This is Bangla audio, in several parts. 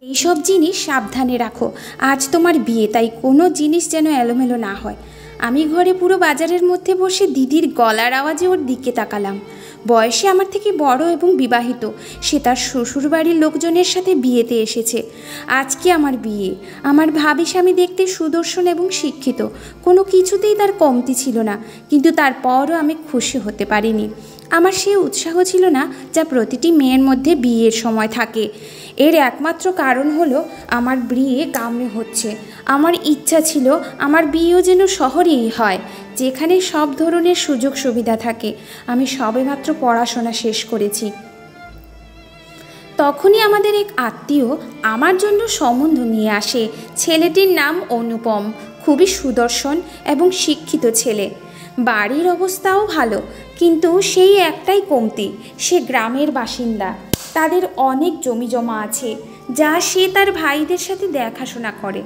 এইসব জিনিস সাবধানে রাখো। আজ তোমার বিয়ে, তাই কোনো জিনিস যেন এলোমেলো না হয়। আমি ঘরে পুরো বাজারের মধ্যে বসে দিদির গলার আওয়াজে ওর দিকে তাকালাম। বয়সে আমার থেকে বড় এবং বিবাহিত। সে তার শ্বশুরবাড়ির লোকজনের সাথে বিয়েতে এসেছে। আজকে আমার বিয়ে। আমার ভাবি স্বামী দেখতে সুদর্শন এবং শিক্ষিত, কোনো কিছুতেই তার কমতি ছিল না, কিন্তু তারপরও আমি খুশি হতে পারিনি। আমার সে উৎসাহ ছিল না যা প্রতিটি মেয়ের মধ্যে বিয়ের সময় থাকে। এর একমাত্র কারণ হলো আমার বিয়ে গ্রামে হচ্ছে। আমার ইচ্ছা ছিল আমার বিয়েও যেন শহরেই হয়, যেখানে সব ধরনের সুযোগ সুবিধা থাকে। আমি সবেমাত্র পড়াশোনা শেষ করেছি। তখনই আমাদের এক আত্মীয় আমার জন্য সম্বন্ধ নিয়ে আসে। ছেলেটির নাম অনুপম, খুবই সুদর্শন এবং শিক্ষিত ছেলে। বাড়ির অবস্থাও ভালো, কিন্তু সেই একটাই কমতি, সে গ্রামের বাসিন্দা। তাদের অনেক জমি জমা আছে, যা সে তার ভাইদের সাথে দেখাশোনা করে।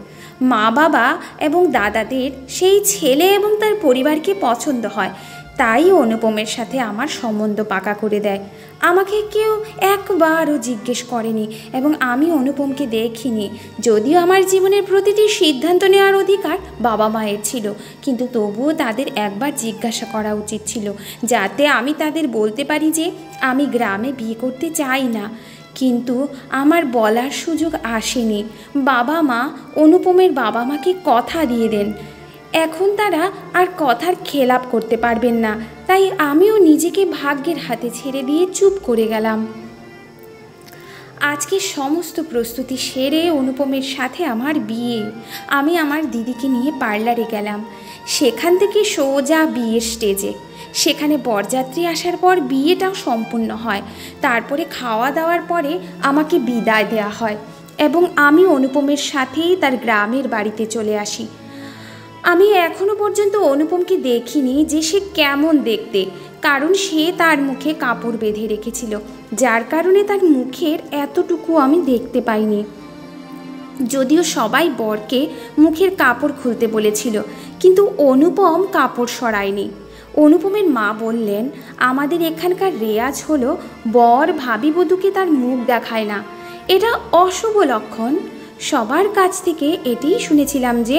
মা বাবা এবং দাদাদের সেই ছেলে এবং তার পরিবারকে পছন্দ হয়, তাই অনুপমের সাথে আমার সম্বন্ধ পাকা করে দেয়। আমাকে কেউ একবারও জিজ্ঞেস করেনি এবং আমি অনুপমকে দেখিনি। যদিও আমার জীবনের প্রতিটি সিদ্ধান্ত নেওয়ার অধিকার বাবা মায়ের ছিল, কিন্তু তবুও তাদের একবার জিজ্ঞাসা করা উচিত ছিল, যাতে আমি তাদের বলতে পারি যে আমি গ্রামে বিয়ে করতে চাই না। কিন্তু আমার বলার সুযোগ আসেনি। বাবা মা, অনুপমের বাবা মাকে কথা দিয়ে দেন, এখন তারা আর কথার খেলাপ করতে পারবেন না। তাই আমিও নিজেকে ভাগ্যের হাতে ছেড়ে দিয়ে চুপ করে গেলাম। আজকে সমস্ত প্রস্তুতি সেরে অনুপমের সাথে আমার বিয়ে। আমি আমার দিদিকে নিয়ে পার্লারে গেলাম। সেখান থেকে সোজা বিয়ের স্টেজে। সেখানে বরযাত্রী আসার পর বিয়েটাও সম্পূর্ণ হয়। তারপরে খাওয়া দাওয়ার পরে আমাকে বিদায় দেওয়া হয় এবং আমি অনুপমের সাথেই তার গ্রামের বাড়িতে চলে আসি। আমি এখনও পর্যন্ত অনুপমকে দেখিনি যে সে কেমন দেখতে, কারণ সে তার মুখে কাপড় বেঁধে রেখেছিল, যার কারণে তার মুখের এতটুকু আমি দেখতে পাইনি। যদিও সবাই বরকে মুখের কাপড় খুলতে বলেছিল, কিন্তু অনুপম কাপড় সরায়নি। অনুপমের মা বললেন, আমাদের এখানকার রেয়াজ হলো বর ভাবি বধূকে তার মুখ দেখায় না, এটা অশুভ লক্ষণ। সবার কাছ থেকে এটাই শুনেছিলাম যে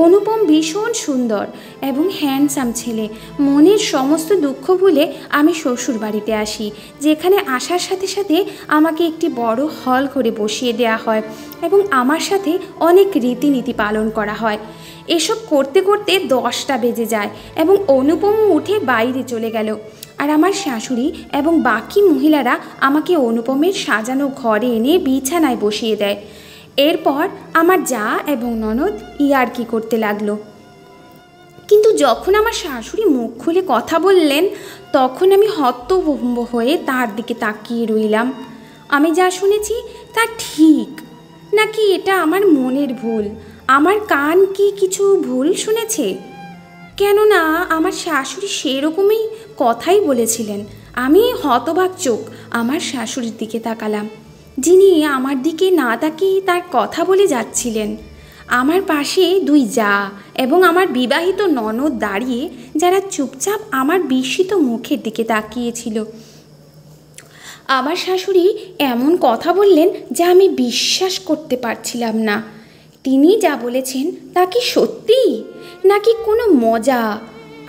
অনুপম ভীষণ সুন্দর এবং হ্যান্ডসাম ছেলে। মনের সমস্ত দুঃখ ভুলে আমি শ্বশুর বাড়িতে আসি, যেখানে আসার সাথে সাথে আমাকে একটি বড় হল করে বসিয়ে দেওয়া হয় এবং আমার সাথে অনেক রীতিনীতি পালন করা হয়। এসব করতে করতে 10টা বেজে যায় এবং অনুপমও উঠে বাইরে চলে গেল। আর আমার শাশুড়ি এবং বাকি মহিলারা আমাকে অনুপমের সাজানো ঘরে এনে বিছানায় বসিয়ে দেয়। এরপর আমার জা এবং ননদ ইয়ার্কি করতে লাগলো। কিন্তু যখন আমার শাশুড়ি মুখ খুলে কথা বললেন, তখন আমি হতভম্ব হয়ে তার দিকে তাকিয়ে রইলাম। আমি যা শুনেছি তা ঠিক নাকি এটা আমার মনের ভুল? আমার কান কি কিছু ভুল শুনেছে? কেননা আমার শাশুড়ি সেরকমই কথাই বলেছিলেন। আমি হতবাক চোখ আমার শাশুড়ির দিকে তাকালাম, যিনি আমার দিকে না তাকিয়ে তার কথা বলে যাচ্ছিলেন। আমার পাশে 2 জা এবং আমার বিবাহিত ননদ দাঁড়িয়ে, যারা চুপচাপ আমার বিস্মিত মুখের দিকে তাকিয়েছিল। আমার শাশুড়ি এমন কথা বললেন যা আমি বিশ্বাস করতে পারছিলাম না। তিনি যা বলেছেন তা কি সত্যি নাকি কোনো মজা?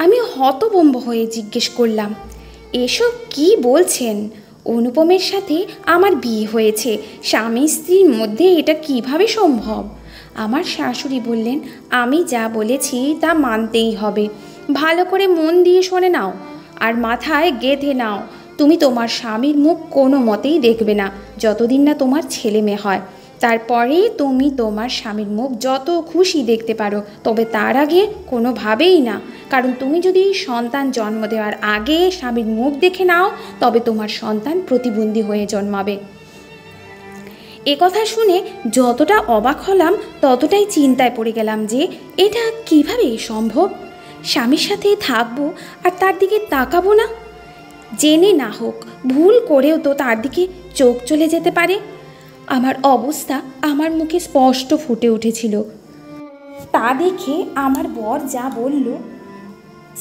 আমি হতভম্ব হয়ে জিজ্ঞেস করলাম, এসব কি বলছেন? অনুপমের সাথে আমার বিয়ে হয়েছে, স্বামী স্ত্রীর মধ্যে এটা কিভাবে সম্ভব? আমার শাশুড়ি বললেন, আমি যা বলেছি তা মানতেই হবে। ভালো করে মন দিয়ে শোনে নাও আর মাথায় গেঁথে নাও, তুমি তোমার স্বামীর মুখ কোনো মতেই দেখবে না যতদিন না তোমার ছেলে মেয়ে হয়। তারপরে তুমি তোমার স্বামীর মুখ যত খুশি দেখতে পারো, তবে তার আগে কোনোভাবেই না, কারণ তুমি যদি সন্তান জন্ম দেওয়ার আগে স্বামীর মুখ দেখে নাও, তবে তোমার সন্তান প্রতিবন্ধী হয়ে জন্মাবে। কথা শুনে যতটা অবাক হলাম ততটাই চিন্তায় পড়ে গেলাম যে এটা কিভাবে সম্ভব। স্বামীর সাথে থাকবো আর তার দিকে তাকাবো না? জেনে না হোক, ভুল করেও তো তার দিকে চোখ চলে যেতে পারে। আমার অবস্থা আমার মুখে স্পষ্ট ফুটে উঠেছিল। তা দেখে আমার বর যা বলল,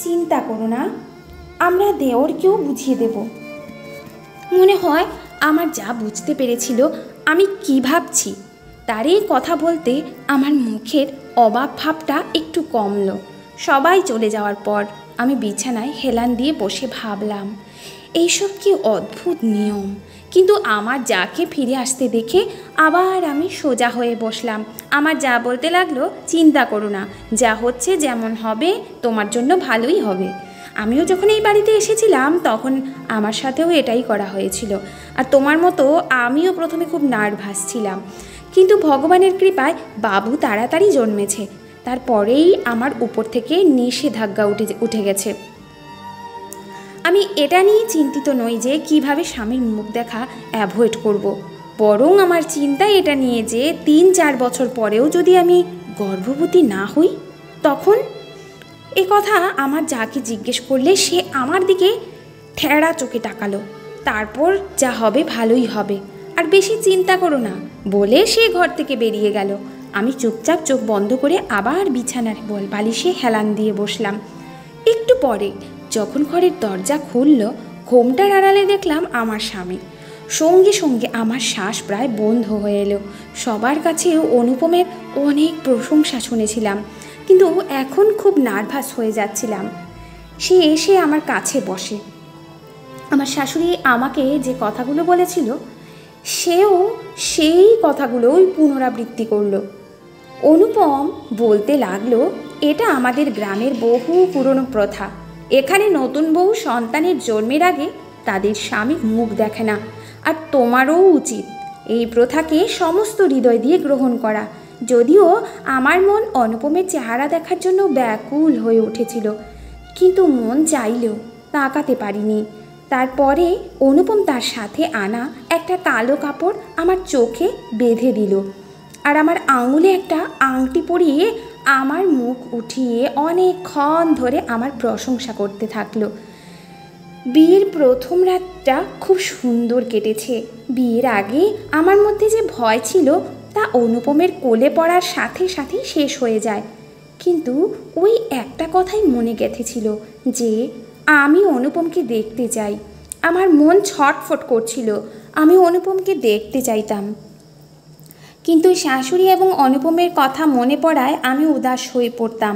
চিন্তা করো না, আমরা দেওরকেও বুঝিয়ে দেব। মনে হয় আমার যা বুঝতে পেরেছিল আমি কি ভাবছি। তার এই কথা বলতে আমার মুখের অবাক ভাবটা একটু কমলো। সবাই চলে যাওয়ার পর আমি বিছানায় হেলান দিয়ে বসে ভাবলাম, এইসব কি অদ্ভুত নিয়ম। কিন্তু আমার যাকে ফিরে আসতে দেখে আবার আমি সোজা হয়ে বসলাম। আমার যা বলতে লাগলো, চিন্তা করো না, যা হচ্ছে যেমন হবে তোমার জন্য ভালোই হবে। আমিও যখন এই বাড়িতে এসেছিলাম তখন আমার সাথেও এটাই করা হয়েছিল। আর তোমার মতো আমিও প্রথমে খুব নার্ভাস ছিলাম, কিন্তু ভগবানের কৃপায় বাবু তাড়াতাড়ি জন্মেছে। তারপরেই আমার উপর থেকে নিষেধাজ্ঞা উঠে গেছে। আমি এটা নিয়ে চিন্তিত নই যে কিভাবে স্বামীর মুখ দেখা অ্যাভয়েড করব। বরং আমার চিন্তা এটা নিয়ে যে 3-4 বছর পরেও যদি আমি গর্ভবতী না হই তখন। এ কথা আমার যাকে জিজ্ঞেস করলে সে আমার দিকে ঠেড়া চোখে তাকালো। তারপর যা হবে ভালোই হবে, আর বেশি চিন্তা করো না বলে সে ঘর থেকে বেরিয়ে গেল। আমি চুপচাপ চোখ বন্ধ করে আবার বিছানার বালিশে হেলান দিয়ে বসলাম। একটু পরে যখন ঘরের দরজা খুলল, ঘোমটার আড়ালে দেখলাম আমার স্বামী। সঙ্গে সঙ্গে আমার শ্বাস প্রায় বন্ধ হয়ে এলো। সবার কাছেও অনুপমের অনেক প্রশংসা শুনেছিলাম, কিন্তু এখন খুব নার্ভাস হয়ে যাচ্ছিলাম। সে এসে আমার কাছে বসে। আমার শাশুড়ি আমাকে যে কথাগুলো বলেছিল সেও সেই কথাগুলোই পুনরাবৃত্তি করলো। অনুপম বলতে লাগলো, এটা আমাদের গ্রামের বহু পুরনো প্রথা। এখানে নতুন বউ সন্তানের জন্মের আগে তাদের স্বামীর মুখ দেখে না, আর তোমারও উচিত এই প্রথাকে সমস্ত হৃদয় দিয়ে গ্রহণ করা। যদিও আমার মন অনুপমের চেহারা দেখার জন্য ব্যাকুল হয়ে উঠেছিল, কিন্তু মন চাইলেও তাকাতে পারিনি। তারপরে অনুপম তার সাথে আনা একটা কালো কাপড় আমার চোখে বেঁধে দিল, আর আমার আঙুলে একটা আংটি পরিয়ে আমার মুখ উঠিয়ে অনেকক্ষণ ধরে আমার প্রশংসা করতে থাকলো। বিয়ের প্রথম রাতটা খুব সুন্দর কেটেছে। বিয়ের আগে আমার মধ্যে যে ভয় ছিল তা অনুপমের কোলে পড়ার সাথে সাথেই শেষ হয়ে যায়। কিন্তু ওই একটা কথাই মনে গেঁথেছিল যে আমি অনুপমকে দেখতে চাই। আমার মন ছটফট করছিল, আমি অনুপমকে দেখতে চাইতাম। কিন্তু শাশুড়ি এবং অনুপমের কথা মনে পড়ায় আমি উদাস হয়ে পড়তাম।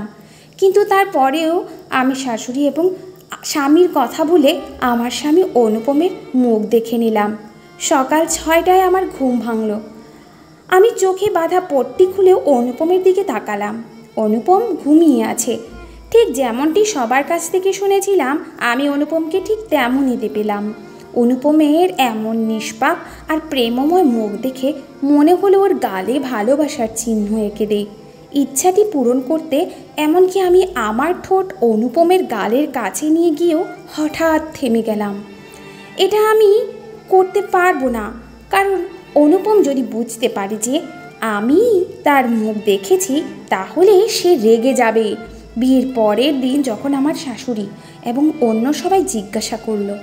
কিন্তু তারপরেও আমি শাশুড়ি এবং স্বামীর কথা ভুলে আমার স্বামী অনুপমের মুখ দেখে নিলাম। সকাল 6টায় আমার ঘুম ভাঙল। আমি চোখে বাঁধা পট্টি খুলেও অনুপমের দিকে তাকালাম। অনুপম ঘুমিয়ে আছে। ঠিক যেমনটি সবার কাছ থেকে শুনেছিলাম, আমি অনুপমকে ঠিক তেমনই পেলাম। অনুপমের এমন নিষ্পাপ আর প্রেমময় মুখ দেখে মনে হলো ওর গালে ভালোবাসার চিহ্ন এঁকে দেই। ইচ্ছাটি পূরণ করতে এমনকি আমি আমার ঠোঁট অনুপমের গালের কাছে নিয়ে গিয়েও হঠাৎ থেমে গেলাম। এটা আমি করতে পারবো না, কারণ অনুপম যদি বুঝতে পারে যে আমি তার মুখ দেখেছি তাহলে সে রেগে যাবে। বিয়ের পরের দিন যখন আমার শাশুড়ি এবং অন্য সবাই জিজ্ঞাসা করলো,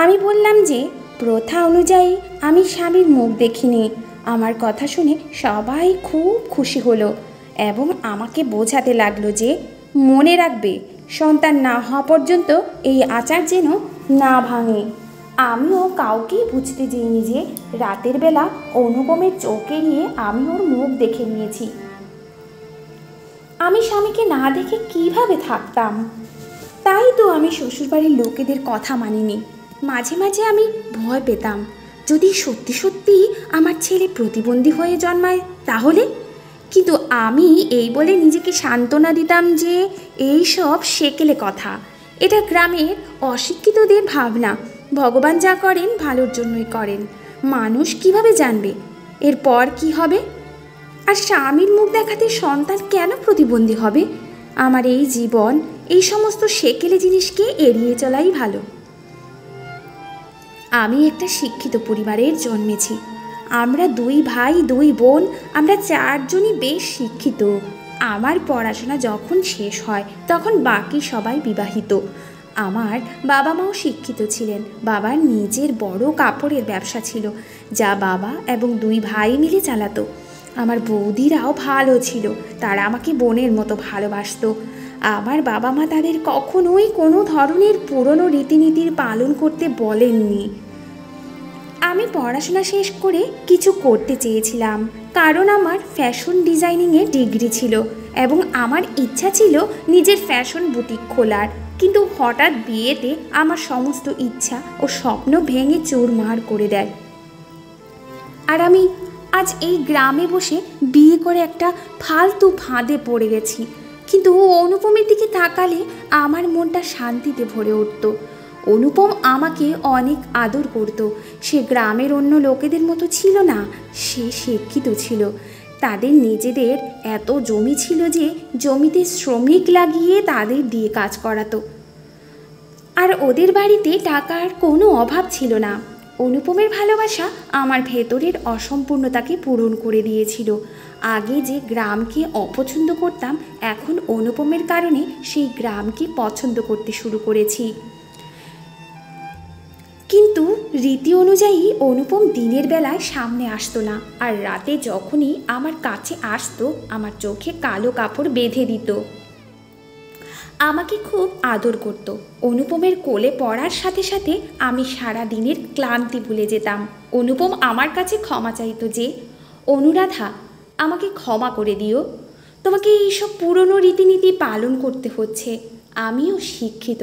আমি বললাম যে প্রথা অনুযায়ী আমি স্বামীর মুখ দেখিনি। আমার কথা শুনে সবাই খুব খুশি হলো এবং আমাকে বোঝাতে লাগলো যে মনে রাখবে, সন্তান না হওয়া পর্যন্ত এই আচার যেন না ভাঙে। আমিও কাউকেই বুঝতে দিইনি যে রাতের বেলা অনুপমের চোখ এড়িয়ে আমি ওর মুখ দেখে নিয়েছি। আমি স্বামীকে না দেখে কিভাবে থাকতাম? তাই তো আমি শ্বশুরবাড়ির লোকেদের কথা মানিনি। মাঝে মাঝে আমি ভয় পেতাম, যদি সত্যি সত্যি আমার ছেলে প্রতিবন্ধী হয়ে জন্মায় তাহলে। কিন্তু আমি এই বলে নিজেকে সান্ত্বনা দিতাম যে এই সব সেকেলে কথা, এটা গ্রামের অশিক্ষিতদের ভাবনা। ভগবান যা করেন ভালোর জন্যই করেন। মানুষ কিভাবে জানবে এরপর কি হবে? আর স্বামীর মুখ দেখাতে সন্তান কেন প্রতিবন্ধী হবে? আমার এই জীবন এই সমস্ত সেকেলে জিনিসকে এড়িয়ে চলাই ভালো। আমি একটা শিক্ষিত পরিবারের জন্মেছি। আমরা 2 ভাই 2 বোন, আমরা 4 জনই বেশ শিক্ষিত। আমার পড়াশোনা যখন শেষ হয় তখন বাকি সবাই বিবাহিত। আমার বাবা মাও শিক্ষিত ছিলেন। বাবার নিজের বড় কাপড়ের ব্যবসা ছিল, যা বাবা এবং 2 ভাই মিলে চালাতো। আমার বৌদিরাও ভালো ছিল, তারা আমাকে বোনের মতো ভালোবাসতো। আমার বাবা মা তাদের কখনোই কোনো ধরনের পুরনো রীতিনীতির পালন করতে বলেননি। আমি পড়াশোনা শেষ করে কিছু করতে চেয়েছিলাম, কারণ আমার ফ্যাশন ডিজাইনিংয়ে ডিগ্রি ছিল এবং আমার ইচ্ছা ছিল নিজের ফ্যাশন বুটিক খোলার। কিন্তু হঠাৎ বিয়েতে আমার সমস্ত ইচ্ছা ও স্বপ্ন ভেঙে চুরমার করে দেয়। আর আমি আজ এই গ্রামে বসে বিয়ে করে একটা ফালতু ফাঁদে পড়ে গেছি। কিন্তু অনুপমের দিকে তাকালে আমার মনটা শান্তিতে ভরে উঠত। অনুপম আমাকে অনেক আদর করত। সে গ্রামের অন্য লোকেদের মতো ছিল না, সে শিক্ষিত ছিল। তাদের নিজেদের এত জমি ছিল যে জমিতে শ্রমিক লাগিয়ে তাদের দিয়ে কাজ করাতো, আর ওদের বাড়িতে টাকার কোনো অভাব ছিল না। অনুপমের ভালোবাসা আমার ভেতরের অসম্পূর্ণতাকে পূরণ করে দিয়েছিল। আগে যে গ্রামকে অপছন্দ করতাম, এখন অনুপমের কারণে সেই গ্রামকে পছন্দ করতে শুরু করেছি। কিন্তু রীতি অনুযায়ী অনুপম দিনের বেলায় সামনে আসতো না, আর রাতে যখনই আমার কাছে আসতো আমার চোখে কালো কাপড় বেঁধে দিত। আমাকে খুব আদর করত। অনুপমের কোলে পড়ার সাথে সাথে আমি সারা দিনের ক্লান্তি ভুলে যেতাম। অনুপম আমার কাছে ক্ষমা চাইতো যে, অনুরাধা, আমাকে ক্ষমা করে দিও, তোমাকে এইসব পুরনো রীতিনীতি পালন করতে হচ্ছে। আমিও শিক্ষিত,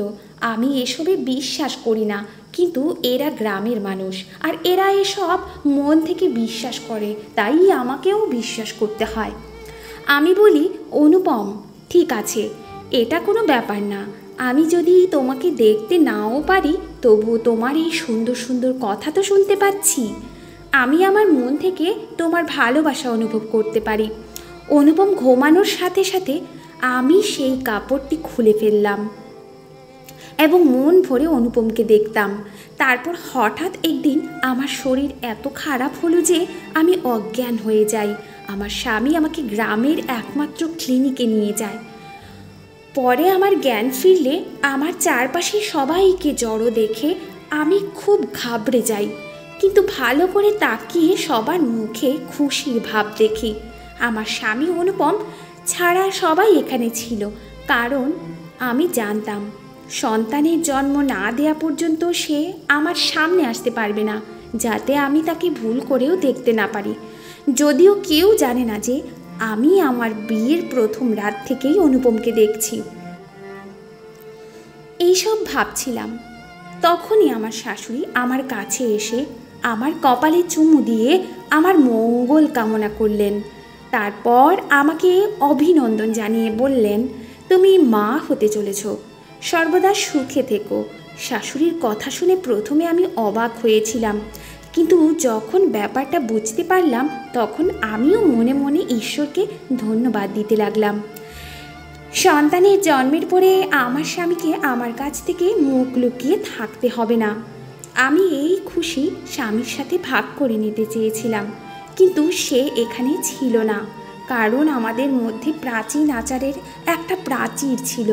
আমি এসবে বিশ্বাস করি না, কিন্তু এরা গ্রামের মানুষ আর এরা এসব মন থেকে বিশ্বাস করে, তাই আমাকেও বিশ্বাস করতে হয়। আমি বলি, অনুপম, ঠিক আছে, এটা কোনো ব্যাপার না। আমি যদি তোমাকে দেখতে নাও পারি, তবু তোমার এই সুন্দর সুন্দর কথা তো শুনতে পাচ্ছি। আমি আমার মন থেকে তোমার ভালোবাসা অনুভব করতে পারি। অনুপম ঘুমানোর সাথে সাথে আমি সেই কাপড়টি খুলে ফেললাম এবং মন ভরে অনুপমকে দেখতাম। তারপর হঠাৎ একদিন আমার শরীর এত খারাপ হলো যে আমি অজ্ঞান হয়ে যাই। আমার স্বামী আমাকে গ্রামের একমাত্র ক্লিনিকে নিয়ে যায়। পরে আমার জ্ঞান ফিরলে আমার চারপাশে সবাইকে জড়ো দেখে আমি খুব ঘাবড়ে যাই, কিন্তু ভালো করে তাকিয়ে সবার মুখে খুশির ভাব দেখি। আমার স্বামী অনুপম ছাড়া সবাই এখানে ছিল, কারণ আমি জানতাম সন্তানের জন্ম না দেওয়া পর্যন্ত সে আমার সামনে আসতে পারবে না, যাতে আমি তাকে ভুল করেও দেখতে না পারি। যদিও কেউ জানে না যে আমি আমার বিয়ের প্রথম রাত থেকেই অনুপমকে দেখছি। এইসব ভাবছিলাম, তখনই আমার শাশুড়ি আমার কাছে এসে আমার কপালে চুমু দিয়ে আমার মঙ্গল কামনা করলেন। তারপর আমাকে অভিনন্দন জানিয়ে বললেন, তুমি মা হতে চলেছ, সর্বদা সুখে থেকো। শাশুড়ির কথা শুনে প্রথমে আমি অবাক হয়েছিলাম, কিন্তু যখন ব্যাপারটা বুঝতে পারলাম তখন আমিও মনে মনে ঈশ্বরকে ধন্যবাদ দিতে লাগলাম। সন্তানের জন্মের পরে আমার স্বামীকে আমার কাছ থেকে মুখ লুকিয়ে থাকতে হবে না। আমি এই খুশি স্বামীর সাথে ভাগ করে নিতে চেয়েছিলাম, কিন্তু সে এখানে ছিল না, কারণ আমাদের মধ্যে প্রাচীন আচারের একটা প্রাচীর ছিল।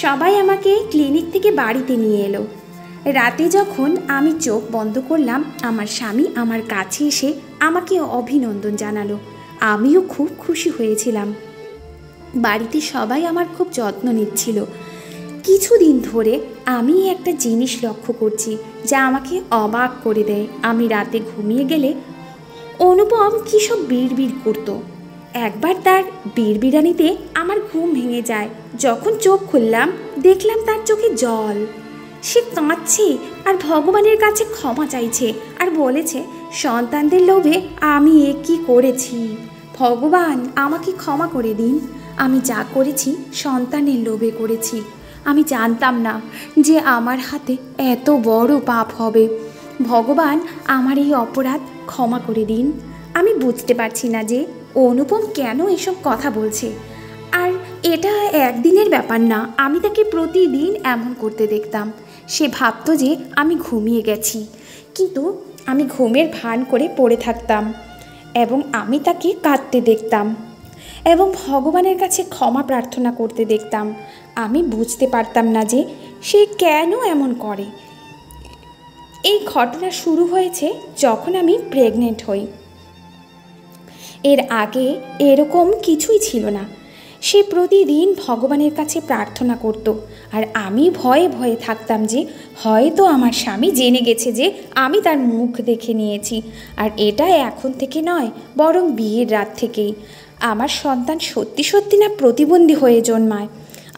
সবাই আমাকে ক্লিনিক থেকে বাড়িতে নিয়ে এলো। রাতে যখন আমি চোখ বন্ধ করলাম, আমার স্বামী আমার কাছে এসে আমাকে অভিনন্দন জানালো। আমিও খুব খুশি হয়েছিলাম। বাড়িতে সবাই আমার খুব যত্ন নিচ্ছিল। কিছুদিন ধরে আমি একটা জিনিস লক্ষ্য করছি যা আমাকে অবাক করে দেয়। আমি রাতে ঘুমিয়ে গেলে অনুপম কী সব বিড়বিড় করতো। একবার তার বিড়বিড়ানিতে আমার ঘুম ভেঙে যায়। যখন চোখ খুললাম দেখলাম তার চোখে জল। সে কাঁদছে আর ভগবানের কাছে ক্ষমা চাইছে, আর বলেছে, সন্তানদের লোভে আমি এ কী করেছি, ভগবান আমাকে ক্ষমা করে দিন। আমি যা করেছি সন্তানের লোভে করেছি। আমি জানতাম না যে আমার হাতে এত বড় পাপ হবে। ভগবান আমার এই অপরাধ ক্ষমা করে দিন। আমি বুঝতে পারছি না যে অনুপম কেন এসব কথা বলছে। আর এটা একদিনের ব্যাপার না, আমি তাকে প্রতিদিন এমন করতে দেখতাম। সে ভাবতো যে আমি ঘুমিয়ে গেছি, কিন্তু আমি ঘুমের ভান করে পড়ে থাকতাম এবং আমি তাকে কাঁদতে দেখতাম এবং ভগবানের কাছে ক্ষমা প্রার্থনা করতে দেখতাম। আমি বুঝতে পারতাম না যে সে কেন এমন করে। এই ঘটনা শুরু হয়েছে যখন আমি প্রেগনেন্ট হই। এর আগে এরকম কিছুই ছিল না। সে প্রতিদিন ভগবানের কাছে প্রার্থনা করত, আর আমি ভয়ে ভয়ে থাকতাম যে হয়তো আমার স্বামী জেনে গেছে যে আমি তার মুখ দেখে নিয়েছি। আর এটা এখন থেকে নয়, বরং বিয়ের রাত থেকেই। আমার সন্তান সত্যি সত্যি না প্রতিবন্ধী হয়ে জন্মায়।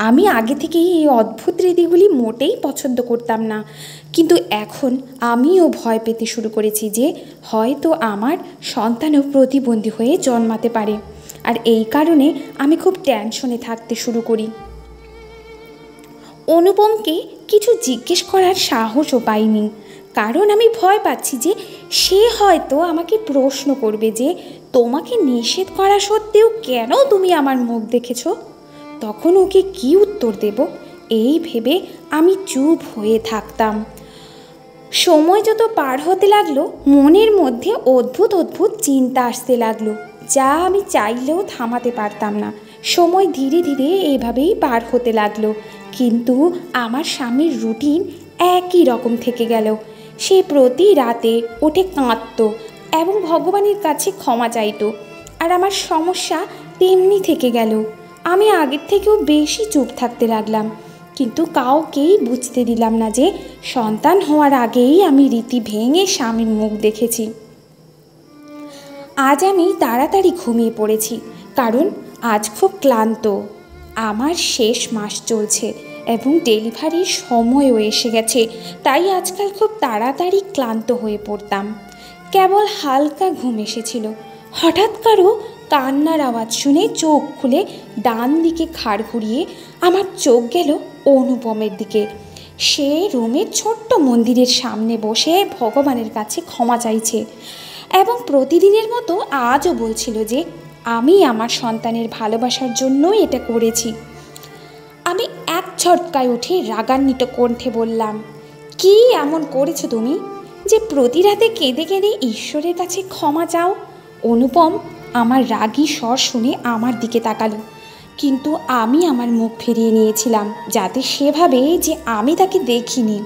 আমি আগে থেকেই এই অদ্ভুত রীতিগুলি মোটেই পছন্দ করতাম না, কিন্তু এখন আমিও ভয় পেতে শুরু করেছি যে হয়তো আমার সন্তানও প্রতিবন্ধী হয়ে জন্মাতে পারে। আর এই কারণে আমি খুব টেনশনে থাকতে শুরু করি। অনুপমকে কিছু জিজ্ঞেস করার সাহসও পাইনি, কারণ আমি ভয় পাচ্ছি যে সে হয়তো আমাকে প্রশ্ন করবে যে তোমাকে নিষেধ করা সত্ত্বেও কেন তুমি আমার মুখ দেখেছ। তখন ওকে কি উত্তর দেব, এই ভেবে আমি চুপ হয়ে থাকতাম। সময় যত পার হতে লাগলো, মনের মধ্যে অদ্ভুত অদ্ভুত চিন্তা আসতে লাগলো, যা আমি চাইলেও থামাতে পারতাম না। সময় ধীরে ধীরে এইভাবেই পার হতে লাগলো, কিন্তু আমার স্বামীর রুটিন একই রকম থেকে গেল। সে প্রতি রাতে উঠে কাঁদতো এবং ভগবানের কাছে ক্ষমা চাইতো, আর আমার সমস্যা তেমনি থেকে গেল। আমি আগের থেকেও বেশি চুপ থাকতে লাগলাম, কিন্তু কাউকেই বুঝতে দিলাম না যে সন্তান হওয়ার আগেই আমি রীতি ভেঙে স্বামীর মুখ দেখেছি। আজ আমি তাড়াতাড়ি ঘুমিয়ে পড়েছি, কারণ আজ খুব ক্লান্ত। আমার শেষ মাস চলছে এবং ডেলিভারির সময়ও এসে গেছে, তাই আজকাল খুব তাড়াতাড়ি ক্লান্ত হয়ে পড়তাম। কেবল হালকা ঘুম এসেছিল। হঠাৎ কারো কান্নার আওয়াজ শুনে চোখ খুলে ডান দিকে ঘাড় ঘুরিয়ে আমার চোখ গেল অনুপমের দিকে। সে রুমের ছোট্ট মন্দিরের সামনে বসে ভগবানের কাছে ক্ষমা চাইছে এবং প্রতিদিনের মতো আজও বলছিল যে আমি আমার সন্তানের ভালোবাসার জন্যই এটা করেছি। আমি এক ঝটকায় উঠে রাগান্বিত কণ্ঠে বললাম, কি এমন করেছো তুমি যে প্রতি রাতে কেঁদে কেঁদে ঈশ্বরের কাছে ক্ষমা চাও? অনুপম আমার রাগী স্বর শুনে আমার দিকে তাকালো, কিন্তু আমি আমার মুখ ফিরিয়ে নিয়েছিলাম যাতে সে ভাবে যে আমি তাকে দেখিনি।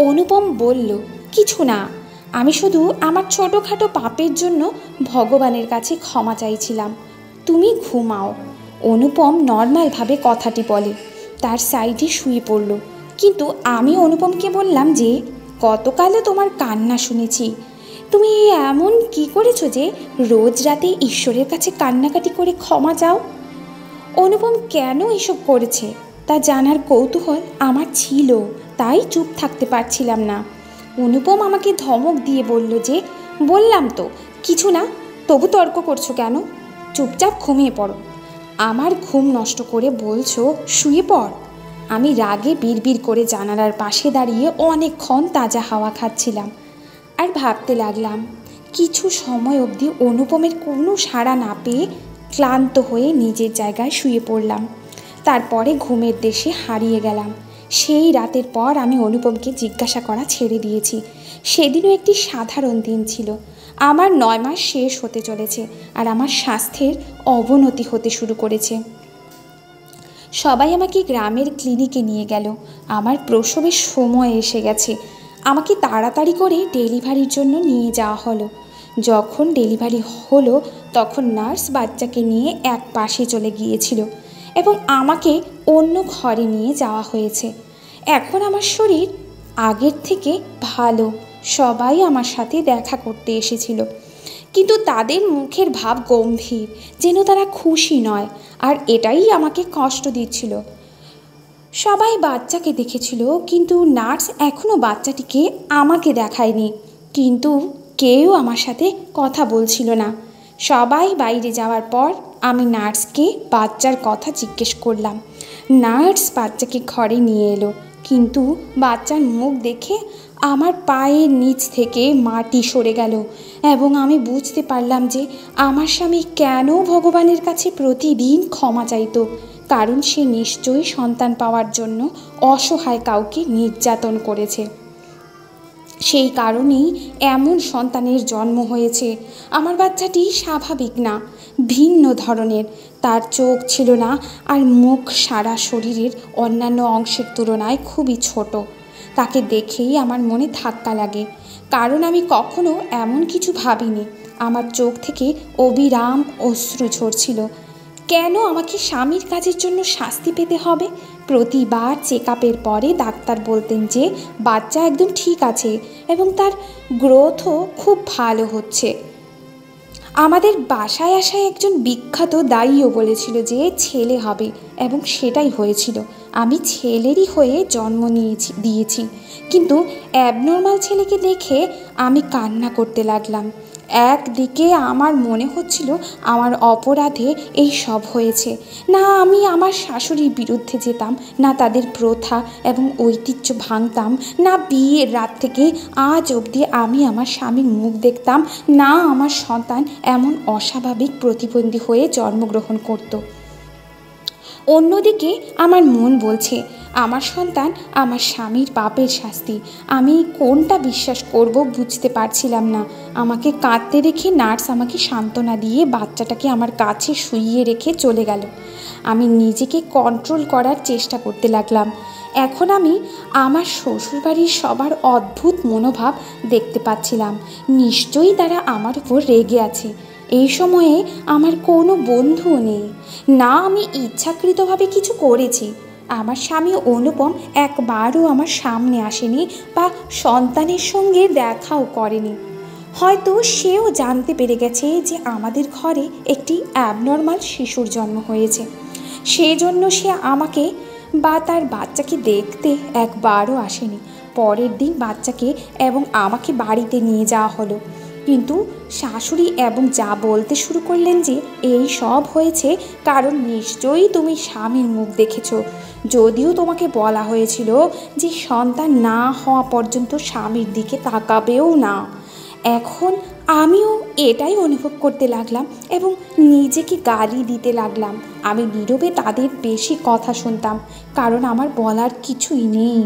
অনুপম বলল, কিছু না, আমি শুধু আমার ছোটোখাটো পাপের জন্য ভগবানের কাছে ক্ষমা চাইছিলাম। তুমি ঘুমাও। অনুপম নর্মালভাবে কথাটি বলে, তার সাইডে শুয়ে পড়ল। কিন্তু আমি অনুপমকে বললাম যে গতকালও তোমার কান্না শুনেছি। তুমি এমন কি করেছো যে রোজ রাতে ঈশ্বরের কাছে কান্নাকাটি করে ক্ষমা চাও? অনুপম কেন এসব করেছে তা জানার কৌতূহল আমার ছিল, তাই চুপ থাকতে পারছিলাম না। অনুপম আমাকে ধমক দিয়ে বলল যে বললাম তো কিছু না, তবু তর্ক করছো কেন? চুপচাপ ঘুমিয়ে পড়ো। আমার ঘুম নষ্ট করে বলছো শুয়ে পড়? আমি রাগে বিড়বিড় করে জানালার পাশে দাঁড়িয়ে অনেকক্ষণ তাজা হাওয়া খাচ্ছিলাম আর ভাবতে লাগলাম। কিছু সময় অবধি অনুপমের কোনো সাড়া না পেয়ে ক্লান্ত হয়ে নিজের জায়গায় শুয়ে পড়লাম। তারপরে ঘুমের দেশে হারিয়ে গেলাম। সেই রাতের পর আমি অনুপমকে জিজ্ঞাসা করা ছেড়ে দিয়েছি। সেদিনও একটি সাধারণ দিন ছিল। আমার 9 মাস শেষ হতে চলেছে আর আমার স্বাস্থ্যের অবনতি হতে শুরু করেছে। সবাই আমাকে গ্রামের ক্লিনিকে নিয়ে গেল। আমার প্রসবের সময় এসে গেছে। আমাকে তাড়াতাড়ি করে ডেলিভারির জন্য নিয়ে যাওয়া হলো। যখন ডেলিভারি হলো তখন নার্স বাচ্চাকে নিয়ে এক পাশে চলে গিয়েছিল এবং আমাকে অন্য ঘরে নিয়ে যাওয়া হয়েছে। এখন আমার শরীর আগের থেকে ভালো। সবাই আমার সাথে দেখা করতে এসেছিল, কিন্তু তাদের মুখের ভাব গম্ভীর, যেন তারা খুশি নয়, আর এটাই আমাকে কষ্ট দিচ্ছিল। সবাই বাচ্চাকে দেখেছিল, কিন্তু নার্স এখনও বাচ্চাটিকে আমাকে দেখায়নি। কিন্তু কেউ আমার সাথে কথা বলছিল না। সবাই বাইরে যাওয়ার পর আমি নার্সকে বাচ্চার কথা জিজ্ঞেস করলাম। নার্স বাচ্চাকে ঘরে নিয়ে এলো, কিন্তু বাচ্চার মুখ দেখে আমার পায়ের নিচ থেকে মাটি সরে গেল এবং আমি বুঝতে পারলাম যে আমার স্বামী কেন ভগবানের কাছে প্রতিদিন ক্ষমা চাইতো, কারণ সে নিশ্চয়ই সন্তান পাওয়ার জন্য অসহায় কাউকে নির্যাতন করেছে। সেই কারণেই এমন সন্তানের জন্ম হয়েছে। আমার বাচ্চাটি স্বাভাবিক না, ভিন্ন ধরনের। তার চোখ ছিল না আর মুখ সারা শরীরের অন্যান্য অংশের তুলনায় খুবই ছোট। তাকে দেখেই আমার মনে ধাক্কা লাগে, কারণ আমি কখনো এমন কিছু ভাবিনি। আমার চোখ থেকে অবিরাম অশ্রু ঝরছিল। কেন আমাকে স্বামীর কাজের জন্য শাস্তি পেতে হবে? প্রতিবার চেক আপের পরে ডাক্তার বলতেন যে বাচ্চা একদম ঠিক আছে এবং তার গ্রোথও খুব ভালো হচ্ছে। আমাদের বাসায় আসা একজন বিখ্যাত দাইও বলেছিল যে ছেলে হবে, এবং সেটাই হয়েছিল। আমি ছেলেরই হয়ে জন্ম দিয়েছি, কিন্তু অ্যাবনর্মাল ছেলেকে দেখে আমি কান্না করতে লাগলাম। একদিকে আমার মনে হচ্ছিল আমার অপরাধে এই সব হয়েছে। না আমি আমার শাশুড়ির বিরুদ্ধে যেতাম, না তাদের প্রথা এবং ঐতিহ্য ভাঙতাম, না বিয়ের রাত থেকে আজ অবধি আমি আমার স্বামীর মুখ দেখতাম, না আমার সন্তান এমন অস্বাভাবিক প্রতিবন্ধী হয়ে জন্মগ্রহণ করত। অন্যদিকে আমার মন বলছে আমার সন্তান আমার স্বামীর পাপের শাস্তি। আমি কোনটা বিশ্বাস করব বুঝতে পারছিলাম না। আমাকে কাঁদতে রেখে নার্স আমাকে সান্ত্বনা দিয়ে বাচ্চাটাকে আমার কাছে শুইয়ে রেখে চলে গেল। আমি নিজেকে কন্ট্রোল করার চেষ্টা করতে লাগলাম। এখন আমি আমার শ্বশুরবাড়ির সবার অদ্ভুত মনোভাব দেখতে পাচ্ছিলাম। নিশ্চয়ই তারা আমার উপর রেগে আছে। এই সময়ে আমার কোনো বন্ধুও নেই, না আমি ইচ্ছাকৃতভাবে কিছু করেছি। আমার স্বামী অনুপম একবারও আমার সামনে আসেনি বা সন্তানের সঙ্গে দেখাও করেনি। হয়তো সেও জানতে পেরে গেছে যে আমাদের ঘরে একটি অ্যাবনর্মাল শিশুর জন্ম হয়েছে। সেজন্য সে আমাকে বা তার বাচ্চাকে দেখতে একবারও আসেনি। পরের দিন বাচ্চাকে এবং আমাকে বাড়িতে নিয়ে যাওয়া হলো, কিন্তু শাশুড়ি এবং যা বলতে শুরু করলেন যে এই সব হয়েছে কারণ নিশ্চয়ই তুমি স্বামীর মুখ দেখেছ, যদিও তোমাকে বলা হয়েছিল যে সন্তান না হওয়া পর্যন্ত স্বামীর দিকে তাকাবেও না। এখন আমিও এটাই অনুভব করতে লাগলাম এবং নিজেকে গালি দিতে লাগলাম। আমি নীরবে তাদের বেশি কথা শুনতাম, কারণ আমার বলার কিছুই নেই।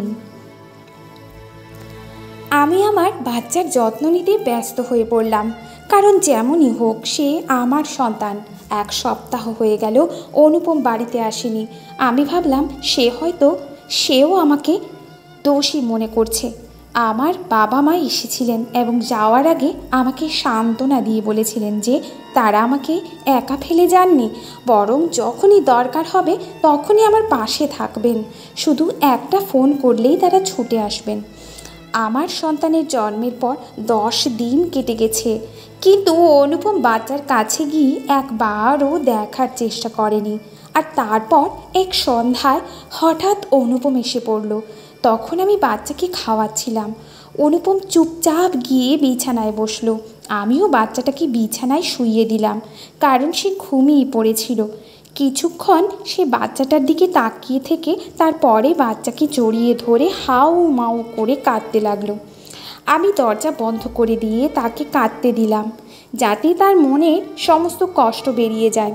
আমি আমার বাচ্চার যত্ন নিতে ব্যস্ত হয়ে পড়লাম, কারণ যেমনই হোক সে আমার সন্তান। 1 সপ্তাহ হয়ে গেল অনুপম বাড়িতে আসেনি। আমি ভাবলাম সেও আমাকে দোষী মনে করছে। আমার বাবা মা এসেছিলেন এবং যাওয়ার আগে আমাকে সান্ত্বনা দিয়ে বলেছিলেন যে তারা আমাকে একা ফেলে যাননি, বরং যখনই দরকার হবে তখনই আমার পাশে থাকবেন। শুধু একটা ফোন করলেই তারা ছুটে আসবেন। আমার সন্তানের জন্মের পর 10 দিন কেটে গেছে, কিন্তু অনুপম বাচ্চার কাছে গিয়ে একবারও দেখার চেষ্টা করেনি। আর তারপর এক সন্ধ্যায় হঠাৎ অনুপম এসে পড়ল। তখন আমি বাচ্চাকে খাওয়াচ্ছিলাম। অনুপম চুপচাপ গিয়ে বিছানায় বসলো। আমিও বাচ্চাটাকে বিছানায় শুইয়ে দিলাম, কারণ সে ঘুমিয়ে পড়েছিল। কিছুক্ষণ সে বাচ্চাটার দিকে তাকিয়ে থেকে তারপরে বাচ্চাকে জড়িয়ে ধরে হাউ মাউ করে কাঁদতে লাগলো। আমি দরজা বন্ধ করে দিয়ে তাকে কাঁদতে দিলাম, যাতে তার মনের সমস্ত কষ্ট বেরিয়ে যায়।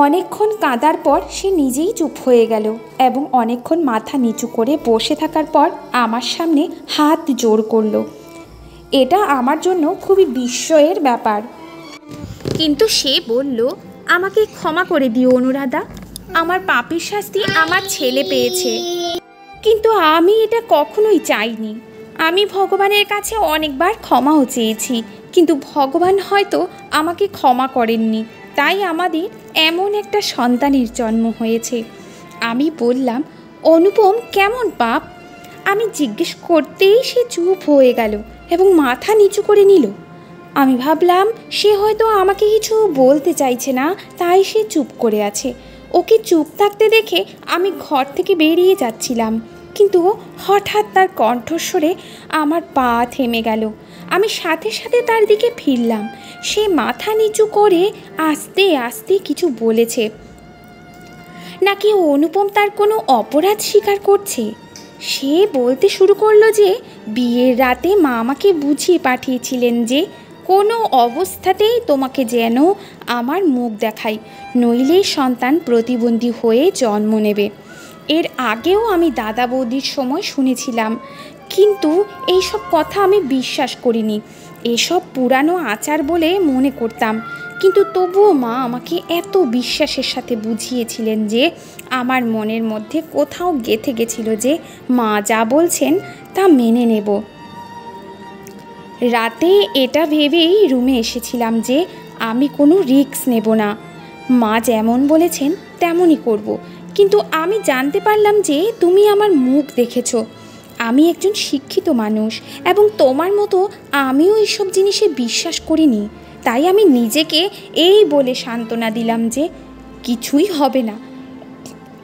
অনেকক্ষণ কাঁদার পর সে নিজেই চুপ হয়ে গেল এবং অনেকক্ষণ মাথা নিচু করে বসে থাকার পর আমার সামনে হাত জোড় করলো। এটা আমার জন্য খুবই বিস্ময়ের ব্যাপার। কিন্তু সে বলল, আমাকে ক্ষমা করে দিও অনুরাধা, আমার পাপের শাস্তি আমার ছেলে পেয়েছে। কিন্তু আমি এটা কখনোই চাইনি। আমি ভগবানের কাছে অনেকবার ক্ষমাও চেয়েছি, কিন্তু ভগবান হয়তো আমাকে ক্ষমা করেননি, তাই আমাদের এমন একটা সন্তানের জন্ম হয়েছে। আমি বললাম, অনুপম কেমন পাপ? আমি জিজ্ঞেস করতেই সে চুপ হয়ে গেল এবং মাথা নিচু করে নিল। আমি ভাবলাম সে হয়তো আমাকে কিছু বলতে চাইছে না, তাই সে চুপ করে আছে। ওকে চুপ থাকতে দেখে আমি ঘর থেকে বেরিয়ে যাচ্ছিলাম, কিন্তু হঠাৎ তার কণ্ঠস্বরে আমার পা থেমে গেল। আমি সাথে সাথে তার দিকে ফিরলাম। সে মাথা নিচু করে আস্তে আস্তে কিছু বলেছে। নাকি অনুপম তার কোনো অপরাধ স্বীকার করছে? সে বলতে শুরু করলো যে বিয়ের রাতে মা আমাকে বুঝিয়ে পাঠিয়েছিলেন যে কোনো অবস্থাতেই তোমাকে যেন আমার মুখ দেখাই, নইলে সন্তান প্রতিবন্ধী হয়ে জন্ম নেবে। এর আগেও আমি দাদা বৌদির সময় শুনেছিলাম, কিন্তু এইসব কথা আমি বিশ্বাস করিনি। এসব পুরানো আচার বলে মনে করতাম, কিন্তু তবুও মা আমাকে এত বিশ্বাসের সাথে বুঝিয়েছিলেন যে আমার মনের মধ্যে কোথাও গেঁথে গেছিল যে মা যা বলছেন তা মেনে নেব। রাতে এটা ভেবেই রুমে এসেছিলাম যে আমি কোনো রিস্ক নেব না। মা যেমন বলেছেন তেমনই করব। কিন্তু আমি জানতে পারলাম যে তুমি আমার মুখ দেখেছো। আমি একজন শিক্ষিত মানুষ এবং তোমার মতো আমিও এইসব জিনিসে বিশ্বাস করিনি। তাই আমি নিজেকে এই বলে সান্ত্বনা দিলাম যে কিছুই হবে না,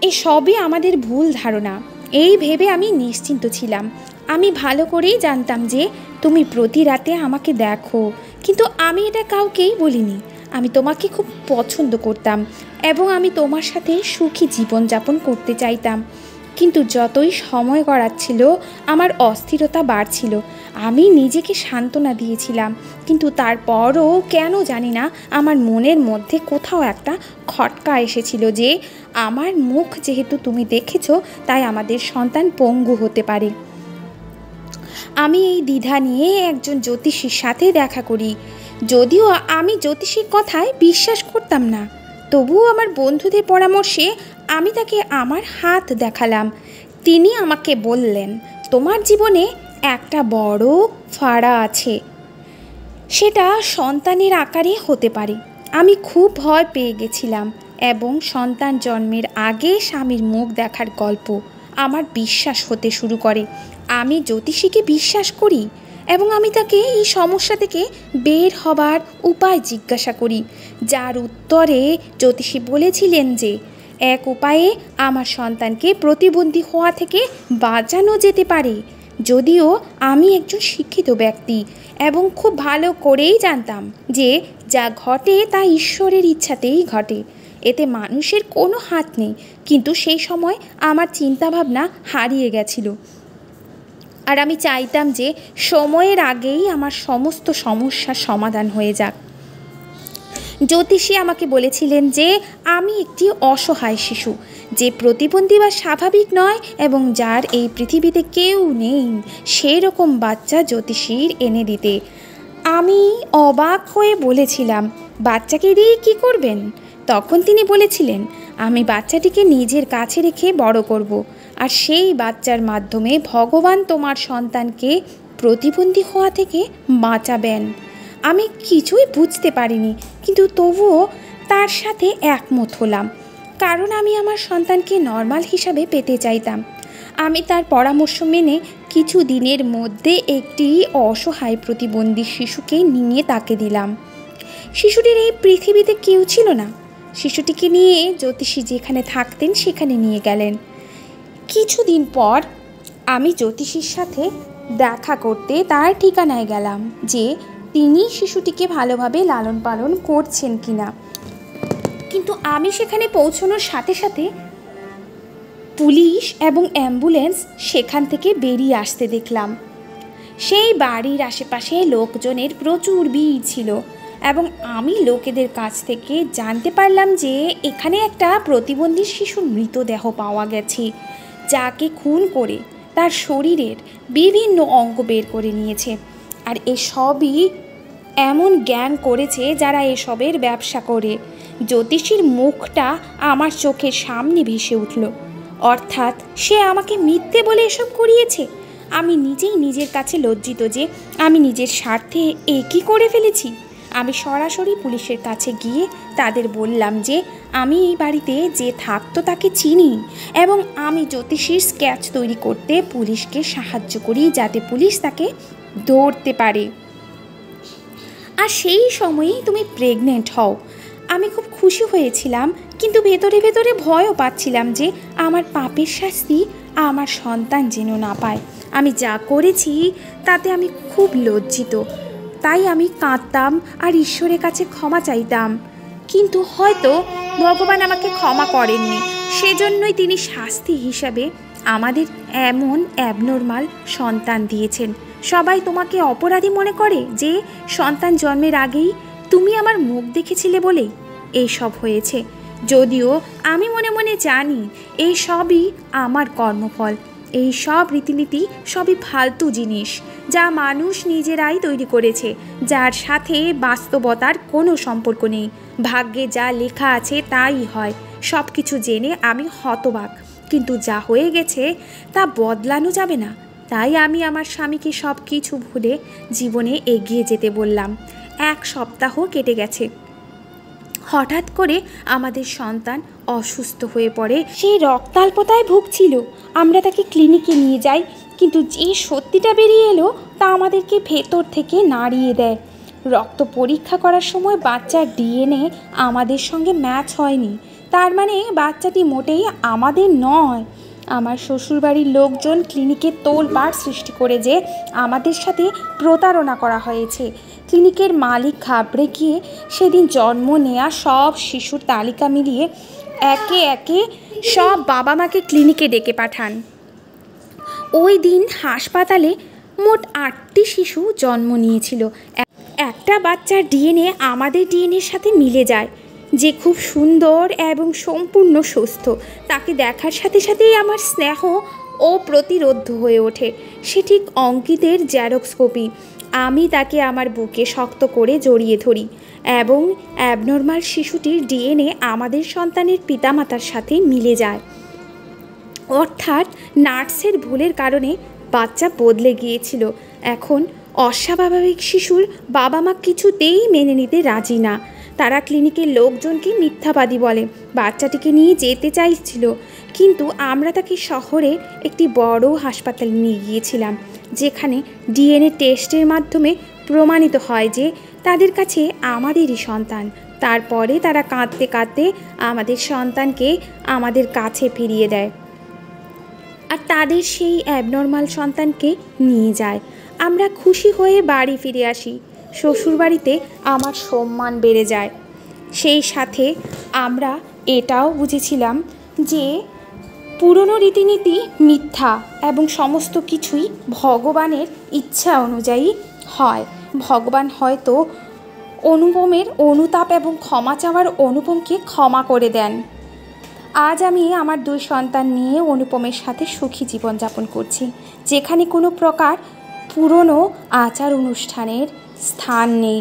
এসবই আমাদের ভুল ধারণা। এই ভেবে আমি নিশ্চিন্ত ছিলাম। আমি ভালো করেই জানতাম যে তুমি প্রতি রাতে আমাকে দেখো, কিন্তু আমি এটা কাউকেই বলিনি। আমি তোমাকে খুব পছন্দ করতাম এবং আমি তোমার সাথে সুখী জীবনযাপন করতে চাইতাম। কিন্তু যতই সময় গড়াচ্ছিল আমার অস্থিরতা বাড়ছিল। আমি নিজেকে সান্ত্বনা দিয়েছিলাম, কিন্তু তারপরও কেন জানি না আমার মনের মধ্যে কোথাও একটা খটকা এসেছিল যে আমার মুখ যেহেতু তুমি দেখেছো তাই আমাদের সন্তান পঙ্গু হতে পারে। আমি এই দ্বিধা নিয়ে একজন জ্যোতিষীর সাথে দেখা করি। যদিও আমি জ্যোতিষীর কথায় বিশ্বাস করতাম না, তবুও আমার বন্ধুদের পরামর্শে আমি তাকে আমার হাত দেখালাম। তিনি আমাকে বললেন, তোমার জীবনে একটা বড় ফাড়া আছে, সেটা সন্তানের আকারে হতে পারে। আমি খুব ভয় পেয়ে গেছিলাম এবং সন্তান জন্মের আগে স্বামীর মুখ দেখার গল্প আমার বিশ্বাস হতে শুরু করে। আমি জ্যোতিষীকে বিশ্বাস করি এবং আমি তাকে এই সমস্যা থেকে বের হবার উপায় জিজ্ঞাসা করি, যার উত্তরে জ্যোতিষী বলেছিলেন যে এক উপায়ে আমার সন্তানকে প্রতিবন্ধী হওয়া থেকে বাঁচানো যেতে পারে। যদিও আমি একজন শিক্ষিত ব্যক্তি এবং খুব ভালো করেই জানতাম যে যা ঘটে তা ঈশ্বরের ইচ্ছাতেই ঘটে, এতে মানুষের কোনো হাত নেই। কিন্তু সেই সময় আমার চিন্তাভাবনা হারিয়ে গেছিল আর আমি চাইতাম যে সময়ের আগেই আমার সমস্ত সমস্যার সমাধান হয়ে যাক। জ্যোতিষী আমাকে বলেছিলেন যে আমি একটি অসহায় শিশু, যে প্রতিবন্ধী বা স্বাভাবিক নয় এবং যার এই পৃথিবীতে কেউ নেই সেই রকম বাচ্চা জ্যোতিষীর এনে দিতে। আমি অবাক হয়ে বলেছিলাম, বাচ্চাকে দিয়ে কী করবেন? তখন তিনি বলেছিলেন, আমি বাচ্চাটিকে নিজের কাছে রেখে বড় করব, আর সেই বাচ্চার মাধ্যমে ভগবান তোমার সন্তানকে প্রতিবন্ধী হওয়া থেকে বাঁচাবেন। আমি কিছুই বুঝতে পারিনি, কিন্তু তবুও তার সাথে একমত হলাম, কারণ আমি আমার সন্তানকে নর্মাল হিসাবে পেতে চাইতাম। আমি তার পরামর্শ মেনে কিছু দিনের মধ্যে একটি অসহায় প্রতিবন্ধী শিশুকে নিয়ে তাকে দিলাম। শিশুটির এই পৃথিবীতে কেউ ছিল না। শিশুটিকে নিয়ে জ্যোতিষী যেখানে থাকতেন সেখানে নিয়ে গেলেন। কিছুদিন পর আমি জ্যোতিষীর সাথে দেখা করতে তার ঠিকানায় গেলাম যে তিনি শিশুটিকে ভালোভাবে লালন পালন করছেন কিনা। কিন্তু আমি সেখানে পৌঁছানোর সাথে সাথে পুলিশ এবং অ্যাম্বুলেন্স সেখান থেকে বেরিয়ে আসতে দেখলাম। সেই বাড়ির আশেপাশে লোকজনের প্রচুর ভিড় ছিল এবং আমি লোকেদের কাছ থেকে জানতে পারলাম যে এখানে একটা প্রতিবন্ধী শিশুর মৃতদেহ পাওয়া গেছে, যাকে খুন করে তার শরীরের বিভিন্ন অঙ্গ বের করে নিয়েছে। আর এসবই এমন গ্যাং করেছে যারা এসবের ব্যবসা করে। জ্যোতিষীর মুখটা আমার চোখের সামনে ভেসে উঠল। অর্থাৎ সে আমাকে মিথ্যে বলে এসব করিয়েছে। আমি নিজেই নিজের কাছে লজ্জিত যে আমি নিজের স্বার্থে একই করে ফেলেছি। আমি সরাসরি পুলিশের কাছে গিয়ে তাদের বললাম যে আমি এই বাড়িতে যে থাকতো তাকে চিনি এবং আমি জ্যোতিষীর স্কেচ তৈরি করতে পুলিশকে সাহায্য করি যাতে পুলিশ তাকে ধরতে পারে। আর সেই সময়েই তুমি প্রেগনেন্ট হও। আমি খুব খুশি হয়েছিলাম, কিন্তু ভেতরে ভেতরে ভয়ও পাচ্ছিলাম যে আমার পাপের শাস্তি আমার সন্তান যেন না পায়। আমি যা করেছি তাতে আমি খুব লজ্জিত, তাই আমি কাঁদতাম আর ঈশ্বরের কাছে ক্ষমা চাইতাম। কিন্তু হয়তো ভগবান আমাকে ক্ষমা করেননি, সেজন্যই তিনি শাস্তি হিসাবে আমাদের এমন অ্যাবনর্মাল সন্তান দিয়েছেন। সবাই তোমাকে অপরাধী মনে করে যে সন্তান জন্মের আগেই তুমি আমার মুখ দেখেছিলে বলেই এইসব হয়েছে। যদিও আমি মনে মনে জানি এই সবই আমার কর্মফল। এই সব রীতিনীতি সবই ফালতু জিনিস যা মানুষ নিজেরাই তৈরি করেছে, যার সাথে বাস্তবতার কোনো সম্পর্ক নেই। ভাগ্যে যা লেখা আছে তাই হয়। সব কিছু জেনে আমি হতবাক, কিন্তু যা হয়ে গেছে তা বদলানো যাবে না। তাই আমি আমার স্বামীকে সব কিছু ভুলে জীবনে এগিয়ে যেতে বললাম। 1 সপ্তাহ কেটে গেছে। হঠাৎ করে আমাদের সন্তান অসুস্থ হয়ে পড়ে। সেই রক্তাল্পতায় ভুগছিল। আমরা তাকে ক্লিনিকে নিয়ে যাই, কিন্তু যে সত্যিটা বেরিয়ে এলো তা আমাদেরকে ভেতর থেকে নাড়িয়ে দেয়। রক্ত পরীক্ষা করার সময় বাচ্চার ডিএনএ আমাদের সঙ্গে ম্যাচ হয়নি। তার মানে বাচ্চাটি মোটেই আমাদের নয়। আমার শ্বশুরবাড়ির লোকজন ক্লিনিকে তোলপাড় সৃষ্টি করে যে আমাদের সাথে প্রতারণা করা হয়েছে। ক্লিনিকের মালিক ঘাবড়ে গিয়ে সেদিন জন্ম নেওয়া সব শিশুর তালিকা মিলিয়ে একে একে সব বাবা মাকে ক্লিনিকে ডেকে পাঠান। ওই দিন হাসপাতালে মোট 8টি শিশু জন্ম নিয়েছিল। একটা বাচ্চার ডিএনএ আমাদের ডিএনএর সাথে মিলে যায়, যে খুব সুন্দর এবং সম্পূর্ণ সুস্থ। তাকে দেখার সাথে সাথেই আমার স্নেহ ও প্রতিরোধ হয়ে ওঠে। সে ঠিক অঙ্কিতের জেরক্স কপি। আমি তাকে আমার বুকে শক্ত করে জড়িয়ে ধরি এবং অ্যাবনর্মাল শিশুটির ডিএনএ আমাদের সন্তানের পিতামাতার সাথে মিলে যায়। অর্থাৎ নার্সের ভুলের কারণে বাচ্চা বদলে গিয়েছিল। এখন অস্বাভাবিক শিশুর বাবা মা কিছুতেই মেনে নিতে রাজি না। তারা ক্লিনিকের লোকজনকে মিথ্যাবাদী বলে। বাচ্চাটিকে নিয়ে যেতে চাইছিল, কিন্তু আমরা তাকে শহরে একটি বড় হাসপাতালে নিয়ে গিয়েছিলাম, যেখানে ডিএনএ টেস্টের মাধ্যমে প্রমাণিত হয় যে তাদের কাছে আমাদেরই সন্তান। তারপরে তারা কাঁদতে কাঁদতে আমাদের সন্তানকে আমাদের কাছে ফিরিয়ে দেয় আর তাদের সেই অ্যাবনর্মাল সন্তানকে নিয়ে যায়। আমরা খুশি হয়ে বাড়ি ফিরে আসি। শ্বশুরবাড়িতে আমার সম্মান বেড়ে যায়। সেই সাথে আমরা এটাও বুঝেছিলাম যে পুরনো রীতিনীতি মিথ্যা এবং সমস্ত কিছুই ভগবানের ইচ্ছা অনুযায়ী হয়। ভগবান হয়তো অনুপমের অনুতাপ এবং ক্ষমা চাওয়ার অনুপমকে ক্ষমা করে দেন। আজ আমি আমার 2 সন্তান নিয়ে অনুপমের সাথে সুখী জীবনযাপন করছি, যেখানে কোনো প্রকার পুরনো আচার অনুষ্ঠানের স্থান নেই।